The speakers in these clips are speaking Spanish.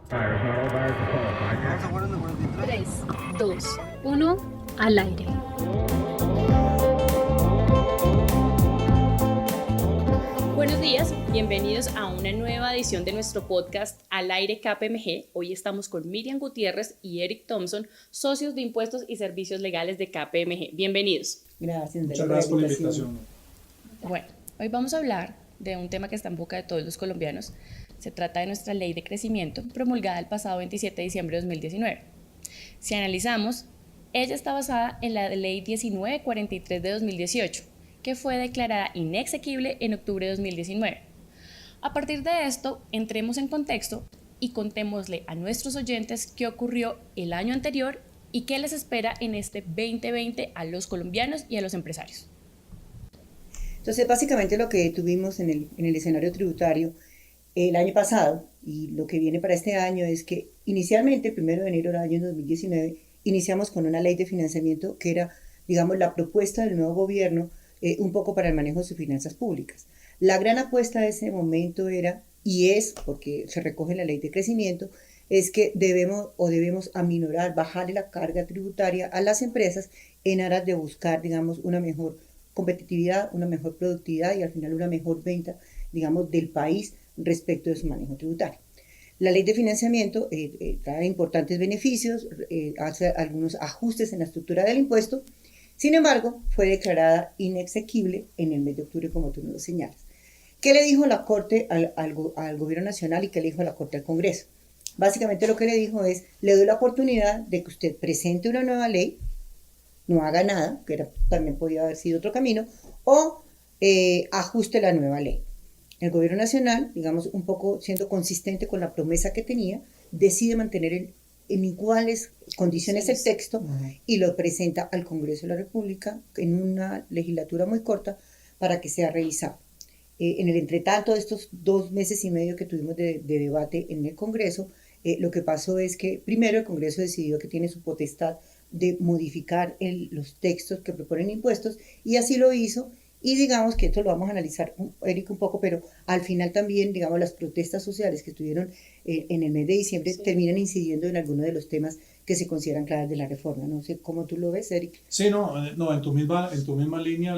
Tres, dos, uno, al aire. Buenos días, bienvenidos a una nueva edición de nuestro podcast Al Aire KPMG. Hoy estamos con Miriam Gutiérrez y Eric Thompson, socios de impuestos y servicios legales de KPMG. Bienvenidos. Gracias, muchas gracias por la invitación. Bueno, hoy vamos a hablar de un tema que está en boca de todos los colombianos. Se trata de nuestra ley de crecimiento, promulgada el pasado 27 de diciembre de 2019. Si analizamos, ella está basada en la ley 1943 de 2018, que fue declarada inexequible en octubre de 2019. A partir de esto, entremos en contexto y contémosle a nuestros oyentes qué ocurrió el año anterior y qué les espera en este 2020 a los colombianos y a los empresarios. Entonces, básicamente lo que tuvimos en el escenario tributario el año pasado y lo que viene para este año es que inicialmente, el 1 de enero del año 2019, iniciamos con una ley de financiamiento que era, digamos, la propuesta del nuevo gobierno un poco para el manejo de sus finanzas públicas. La gran apuesta de ese momento era, y es, porque se recoge en la ley de crecimiento, es que debemos aminorar, bajarle la carga tributaria a las empresas en aras de buscar, digamos, una mejor competitividad, una mejor productividad y al final una mejor venta, digamos, del país respecto de su manejo tributario. La ley de financiamiento trae importantes beneficios, hace algunos ajustes en la estructura del impuesto. Sin embargo, fue declarada inexequible en el mes de octubre, como tú nos lo señalas. ¿Qué le dijo la Corte al Gobierno Nacional y qué le dijo la Corte al Congreso? Básicamente lo que le dijo es, le doy la oportunidad de que usted presente una nueva ley, no haga nada, que también podía haber sido otro camino, o ajuste la nueva ley. El Gobierno Nacional, digamos, un poco siendo consistente con la promesa que tenía, decide mantener en iguales condiciones el texto y lo presenta al Congreso de la República en una legislatura muy corta para que sea revisado. En el entretanto de estos 2 meses y medio que tuvimos de debate en el Congreso, lo que pasó es que primero el Congreso decidió que tiene su potestad de modificar los textos que proponen impuestos y así lo hizo. Y digamos que esto lo vamos a analizar, Eric, un poco, pero al final también, digamos, las protestas sociales que estuvieron en el mes de diciembre terminan incidiendo en algunos de los temas que se consideran claves de la reforma. No sé cómo tú lo ves, Eric. Sí, no, en tu misma línea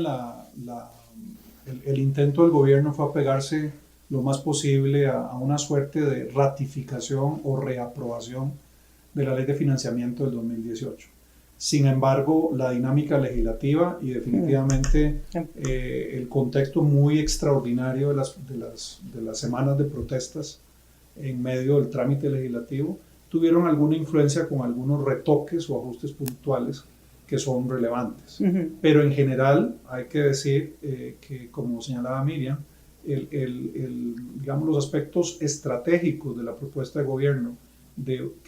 el intento del gobierno fue apegarse lo más posible a una suerte de ratificación o reaprobación de la ley de financiamiento del 2018. Sin embargo, la dinámica legislativa y definitivamente el contexto muy extraordinario de las semanas de protestas en medio del trámite legislativo tuvieron alguna influencia con algunos retoques o ajustes puntuales que son relevantes. Pero en general hay que decir que, como señalaba Miriam, digamos, los aspectos estratégicos de la propuesta de gobierno,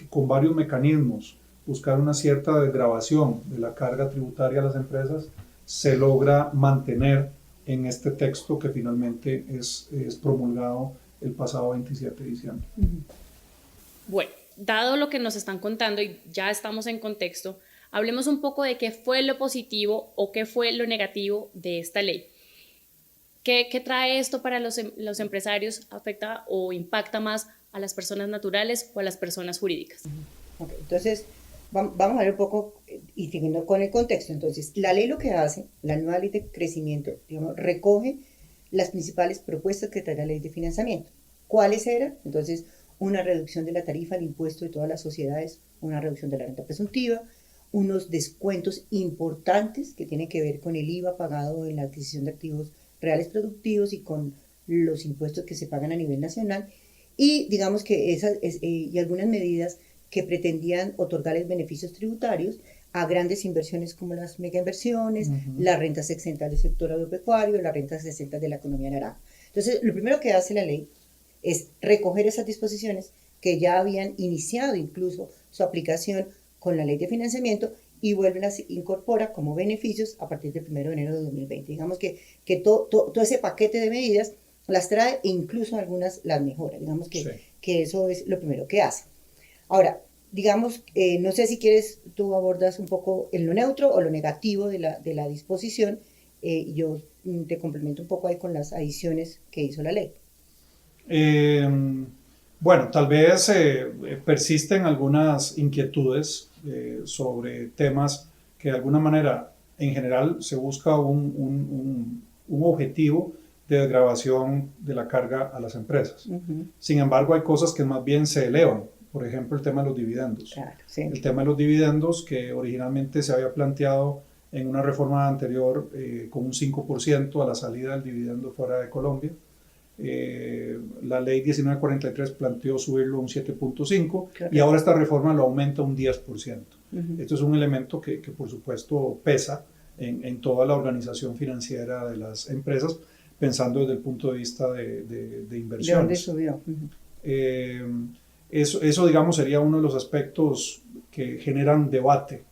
con varios mecanismos, buscar una cierta desgravación de la carga tributaria a las empresas, se logra mantener en este texto que finalmente es promulgado el pasado 27 de diciembre. Bueno, dado lo que nos están contando y ya estamos en contexto, hablemos un poco de qué fue lo positivo o qué fue lo negativo de esta ley. ¿Qué trae esto para los empresarios? ¿Afecta o impacta más a las personas naturales o a las personas jurídicas? Okay, entonces, vamos a ver un poco, y siguiendo con el contexto. Entonces, la ley lo que hace, la nueva ley de crecimiento, digamos, recoge las principales propuestas que trae la ley de financiamiento. ¿Cuáles eran? Entonces, una reducción de la tarifa al impuesto de todas las sociedades, una reducción de la renta presuntiva, unos descuentos importantes que tienen que ver con el IVA pagado en la adquisición de activos reales productivos y con los impuestos que se pagan a nivel nacional, y digamos que y algunas medidas que pretendían otorgarles beneficios tributarios a grandes inversiones como las megainversiones, las rentas exentas del sector agropecuario, las rentas exentas de la economía naranja. Entonces, lo primero que hace la ley es recoger esas disposiciones que ya habían iniciado incluso su aplicación con la ley de financiamiento y vuelven a incorpora como beneficios a partir del 1 de enero de 2020. Digamos que todo ese paquete de medidas las trae e incluso algunas las mejora. Digamos que eso es lo primero que hace. Ahora, digamos, no sé si quieres, tú abordas un poco en lo neutro o lo negativo de la disposición, yo te complemento un poco ahí con las adiciones que hizo la ley. Bueno, tal vez persisten algunas inquietudes sobre temas que de alguna manera, en general, se busca un objetivo de desgravación de la carga a las empresas. Sin embargo, hay cosas que más bien se elevan. Por ejemplo, el tema de los dividendos. Claro, sí. El tema de los dividendos, que originalmente se había planteado en una reforma anterior con un 5% a la salida del dividendo fuera de Colombia. La ley 1943 planteó subirlo a un 7.5%, claro, y ahora esta reforma lo aumenta a un 10%. Esto es un elemento que por supuesto pesa en toda la organización financiera de las empresas, pensando desde el punto de vista de inversiones. ¿De dónde subió? Eso, digamos, sería uno de los aspectos que generan debate.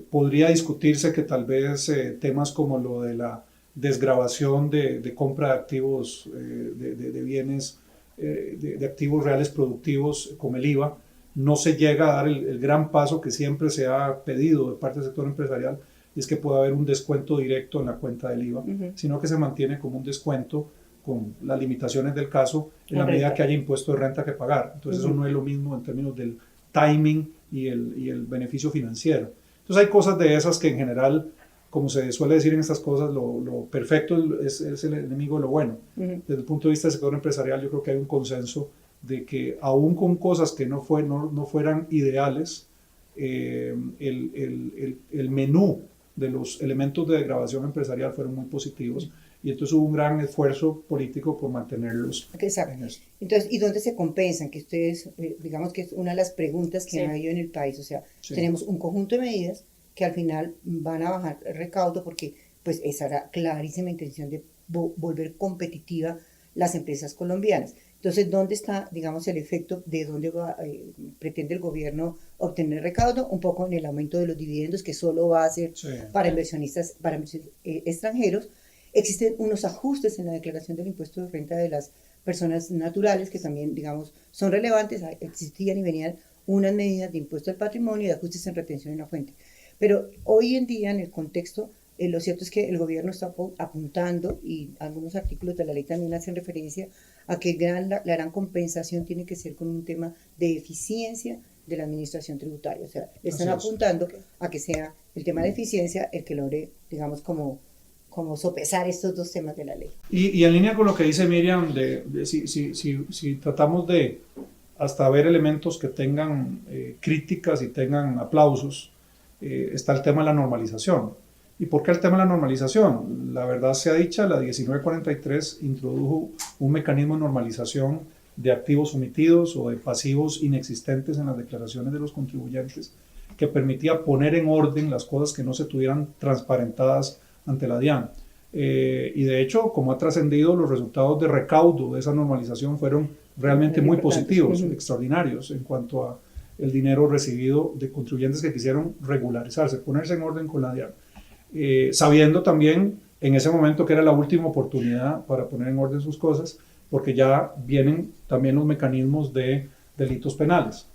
Podría discutirse que tal vez temas como lo de la desgravación de compra de activos, de bienes, de activos reales productivos como el IVA, no se llega a dar el gran paso que siempre se ha pedido de parte del sector empresarial, y es que pueda haber un descuento directo en la cuenta del IVA, sino que se mantiene como un descuento con las limitaciones del caso en la medida que haya impuesto de renta que pagar. Entonces eso no es lo mismo en términos del timing y el beneficio financiero. Entonces hay cosas de esas que en general, como se suele decir en estas cosas, lo perfecto es el enemigo de lo bueno. Desde el punto de vista del sector empresarial, yo creo que hay un consenso de que aún con cosas que no fueran ideales, el menú de los elementos de desgravación empresarial fueron muy positivos, y entonces hubo un gran esfuerzo político por mantenerlos. Exacto. Entonces, ¿y dónde se compensan? Que ustedes, digamos que es una de las preguntas que ha habido en el país. O sea, tenemos un conjunto de medidas que al final van a bajar el recaudo, porque pues esa era clarísima intención de volver competitiva las empresas colombianas. Entonces, ¿dónde está, digamos, el efecto de dónde pretende el gobierno obtener recaudo? Un poco en el aumento de los dividendos, que solo va a ser para inversionistas, para extranjeros. Existen unos ajustes en la declaración del impuesto de renta de las personas naturales que también, digamos, son relevantes. Existían y venían unas medidas de impuesto al patrimonio y de ajustes en retención en la fuente. Pero hoy en día, en el contexto, lo cierto es que el gobierno está apuntando, y algunos artículos de la ley también hacen referencia a que la gran compensación tiene que ser con un tema de eficiencia de la administración tributaria. O sea, le están apuntando a que sea el tema de eficiencia el que logre, digamos, como sopesar estos dos temas de la ley. Y en línea con lo que dice Miriam, si tratamos de hasta ver elementos que tengan críticas y tengan aplausos, está el tema de la normalización. ¿Y por qué el tema de la normalización? La verdad sea dicha, la 1943 introdujo un mecanismo de normalización de activos omitidos o de pasivos inexistentes en las declaraciones de los contribuyentes, que permitía poner en orden las cosas que no se tuvieran transparentadas ante la DIAN. Y de hecho, como ha trascendido, los resultados de recaudo de esa normalización fueron realmente muy positivos, extraordinarios, en cuanto a el dinero recibido de contribuyentes que quisieron regularizarse, ponerse en orden con la DIAN. Sabiendo también en ese momento que era la última oportunidad para poner en orden sus cosas, porque ya vienen también los mecanismos de delitos penales.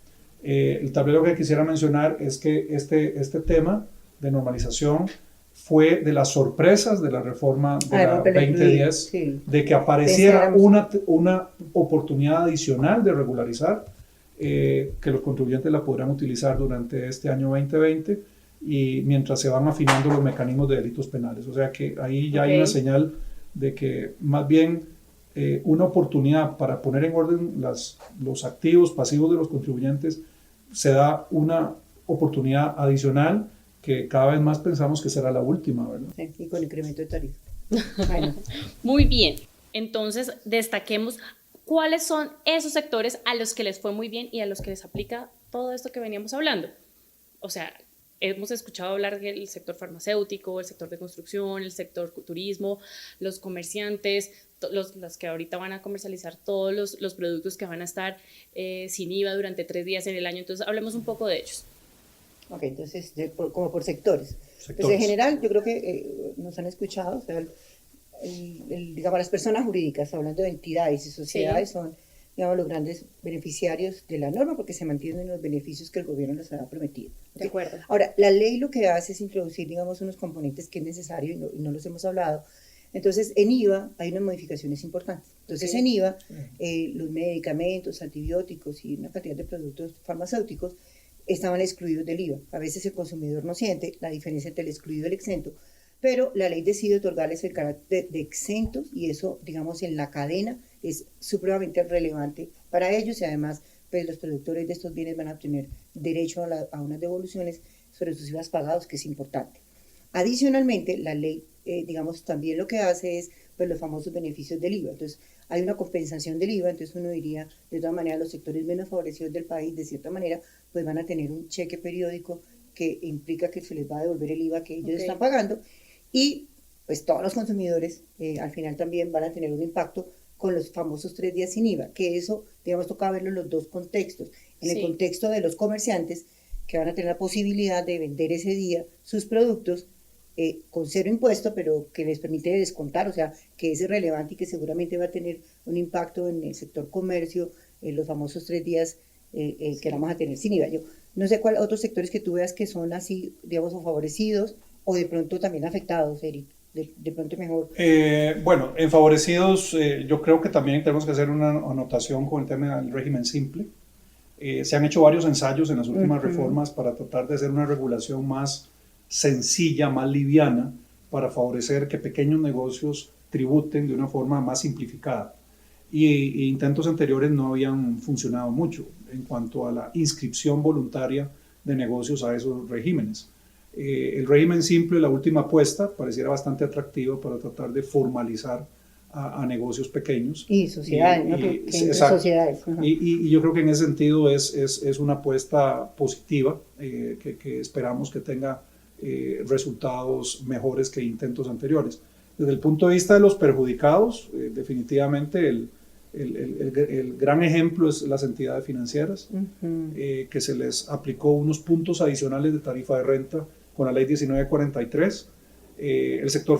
Tal vez lo que quisiera mencionar es que este tema de normalización fue de las sorpresas de la reforma de la 2010, de que apareciera una oportunidad adicional de regularizar, que los contribuyentes la podrán utilizar durante este año 2020, y mientras se van afinando los mecanismos de delitos penales. O sea que ahí ya hay una señal de que más bien una oportunidad para poner en orden los activos pasivos de los contribuyentes, se da una oportunidad adicional que cada vez más pensamos que será la última, ¿verdad? Sí, y con incremento de tarifa. Bueno. Muy bien, entonces destaquemos cuáles son esos sectores a los que les fue muy bien y a los que les aplica todo esto que veníamos hablando. O sea, hemos escuchado hablar del sector farmacéutico, el sector de construcción, el sector turismo, los comerciantes, los que ahorita van a comercializar todos los productos que van a estar sin IVA durante 3 días en el año. Entonces, hablemos un poco de ellos. Ok, entonces, como por sectores. Pues en general, yo creo que nos han escuchado, o sea, digamos, las personas jurídicas, hablando de entidades y sociedades, son, digamos, los grandes beneficiarios de la norma, porque se mantienen los beneficios que el gobierno les ha prometido. ¿Okay? De acuerdo. Ahora, la ley lo que hace es introducir, digamos, unos componentes que es necesario, y no los hemos hablado, Entonces, en IVA hay unas modificaciones importantes. Entonces, Sí. en IVA, los medicamentos, antibióticos y una cantidad de productos farmacéuticos estaban excluidos del IVA. A veces el consumidor no siente la diferencia entre el excluido y el exento, pero la ley decide otorgarles el carácter de exentos y eso, digamos, en la cadena es supremamente relevante para ellos y además, pues los productores de estos bienes van a obtener derecho a unas devoluciones sobre sus IVAs pagados, que es importante. Adicionalmente, la ley, digamos, también lo que hace es pues, los famosos beneficios del IVA. Entonces, hay una compensación del IVA, entonces uno diría, de todas maneras, los sectores menos favorecidos del país, de cierta manera, pues van a tener un cheque periódico que implica que se les va a devolver el IVA que ellos están pagando y pues todos los consumidores al final también van a tener un impacto con los famosos 3 días sin IVA, que eso, digamos, toca verlo en los dos contextos. En el contexto de los comerciantes, que van a tener la posibilidad de vender ese día sus productos con cero impuesto, pero que les permite descontar, o sea, que es relevante y que seguramente va a tener un impacto en el sector comercio, en los famosos 3 días que vamos a tener sin IVA. Yo no sé cuáles otros sectores que tú veas que son así, digamos, o favorecidos o de pronto también afectados, Eric. De pronto mejor. Bueno, en favorecidos, yo creo que también tenemos que hacer una anotación con el tema del régimen simple. Se han hecho varios ensayos en las últimas reformas para tratar de hacer una regulación más sencilla, más liviana, para favorecer que pequeños negocios tributen de una forma más simplificada. Y intentos anteriores no habían funcionado mucho en cuanto a la inscripción voluntaria de negocios a esos regímenes. El régimen simple, la última apuesta, pareciera bastante atractivo para tratar de formalizar a negocios pequeños. Y sociedades, ¿no? Sociedades. Y yo creo que en ese sentido es una apuesta positiva que esperamos que tenga resultados mejores que intentos anteriores. Desde el punto de vista de los perjudicados, definitivamente el gran ejemplo es las entidades financieras, que se les aplicó unos puntos adicionales de tarifa de renta con la ley 1943. El sector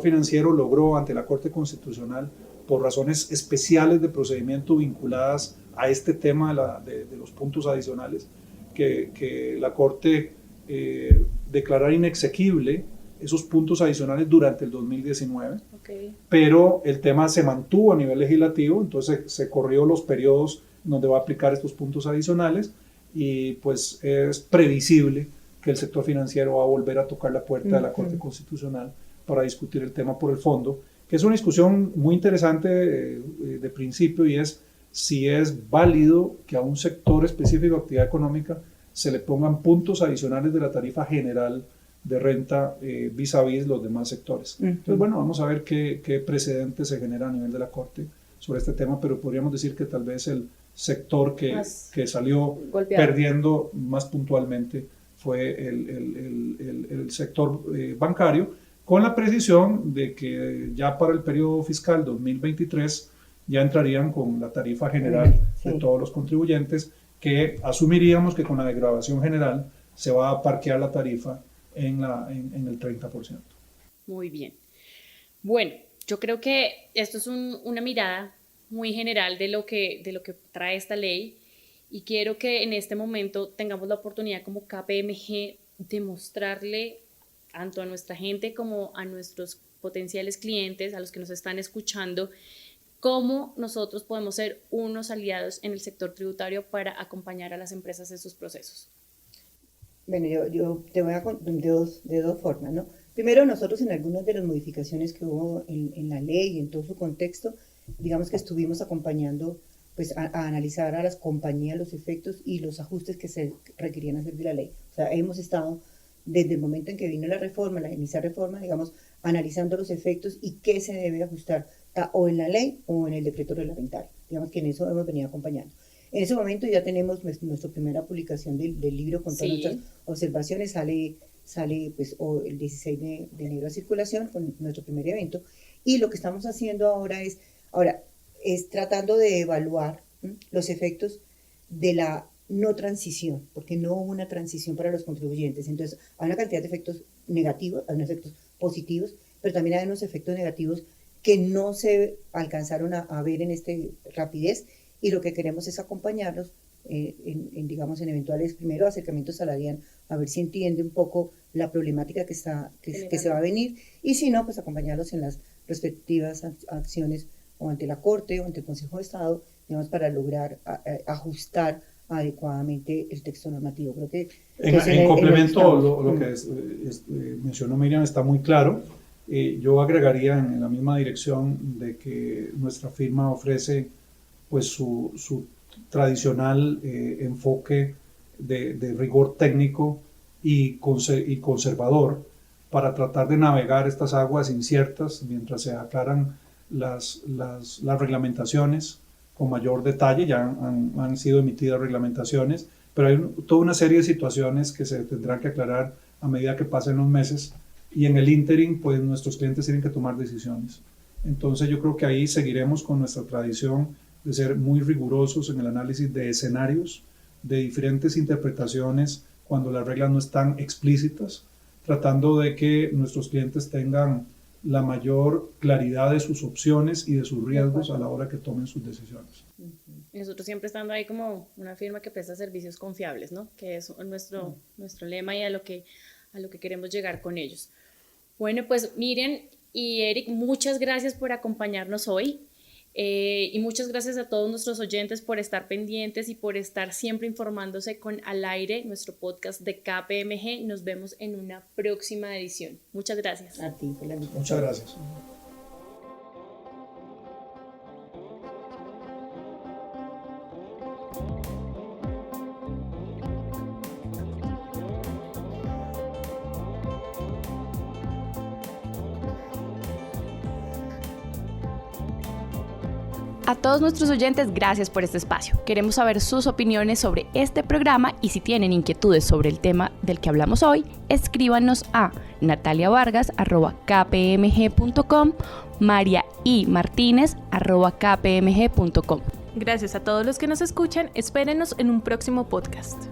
financiero logró ante la Corte Constitucional, por razones especiales de procedimiento vinculadas a este tema de los puntos adicionales, que la Corte declarara inexequible esos puntos adicionales durante el 2019, pero el tema se mantuvo a nivel legislativo, entonces se corrió los periodos donde va a aplicar estos puntos adicionales y pues es previsible que el sector financiero va a volver a tocar la puerta de la Corte Constitucional para discutir el tema por el fondo, que es una discusión muy interesante de principio y es si es válido que a un sector específico de actividad económica se le pongan puntos adicionales de la tarifa general de renta vis a vis los demás sectores. Entonces, bueno, vamos a ver qué precedente se genera a nivel de la Corte sobre este tema, pero podríamos decir que tal vez el sector que salió golpeado, perdiendo más puntualmente fue el sector bancario, con la precisión de que ya para el periodo fiscal 2023 ya entrarían con la tarifa general de todos los contribuyentes, que asumiríamos que con la degradación general se va a parquear la tarifa en el 30%. Muy bien. Bueno, yo creo que esto es una mirada muy general de lo que trae esta ley y quiero que en este momento tengamos la oportunidad como KPMG de mostrarle tanto a nuestra gente como a nuestros potenciales clientes, a los que nos están escuchando, cómo nosotros podemos ser unos aliados en el sector tributario para acompañar a las empresas en sus procesos. Bueno, yo te voy a contar de dos formas, ¿no? Primero, nosotros en algunas de las modificaciones que hubo en la ley y en todo su contexto, digamos que estuvimos acompañando pues, a analizar a las compañías los efectos y los ajustes que se requerían hacer de la ley. O sea, hemos estado desde el momento en que vino la reforma, la inicial reforma, digamos, analizando los efectos y qué se debe ajustar o en la ley o en el decreto reglamentario. Digamos que en eso hemos venido acompañando. En ese momento ya tenemos nuestra primera publicación del libro con todas nuestras observaciones, sale pues, el 16 de enero a circulación con nuestro primer evento, y lo que estamos haciendo ahora es tratando de evaluar los efectos de la no transición, porque no hubo una transición para los contribuyentes. Entonces, hay una cantidad de efectos negativos, hay unos efectos positivos, pero también hay unos efectos negativos que no se alcanzaron a ver en esta rapidez, y lo que queremos es acompañarlos digamos, en eventuales primero acercamientos a la DIAN, a ver si entiende un poco la problemática que se va a venir, y si no, pues acompañarlos en las respectivas acciones o ante la Corte o ante el Consejo de Estado, digamos, para lograr ajustar adecuadamente el texto normativo. Creo que en complemento, lo que mencionó Miriam está muy claro. Yo agregaría en la misma dirección de que nuestra firma ofrece pues su tradicional enfoque de rigor técnico y conservador para tratar de navegar estas aguas inciertas mientras se aclaran las reglamentaciones con mayor detalle. Ya han sido emitidas reglamentaciones, pero hay toda una serie de situaciones que se tendrán que aclarar a medida que pasen los meses, y en el ínterin pues nuestros clientes tienen que tomar decisiones. Entonces yo creo que ahí seguiremos con nuestra tradición de ser muy rigurosos en el análisis de escenarios, de diferentes interpretaciones cuando las reglas no están explícitas, tratando de que nuestros clientes tengan la mayor claridad de sus opciones y de sus riesgos a la hora que tomen sus decisiones. Y nosotros siempre estando ahí como una firma que presta servicios confiables, ¿no? Que es nuestro lema y a lo que queremos llegar con ellos. Bueno, pues Miriam y Eric, muchas gracias por acompañarnos hoy. Y muchas gracias a todos nuestros oyentes por estar pendientes y por estar siempre informándose con Al Aire, nuestro podcast de KPMG. Nos vemos en una próxima edición. Muchas gracias. A ti por la invitación. Muchas gracias. A todos nuestros oyentes, gracias por este espacio. Queremos saber sus opiniones sobre este programa y si tienen inquietudes sobre el tema del que hablamos hoy, escríbanos a nataliavargas@kpmg.com, mariaimartinez@kpmg.com. Gracias a todos los que nos escuchan. Espérenos en un próximo podcast.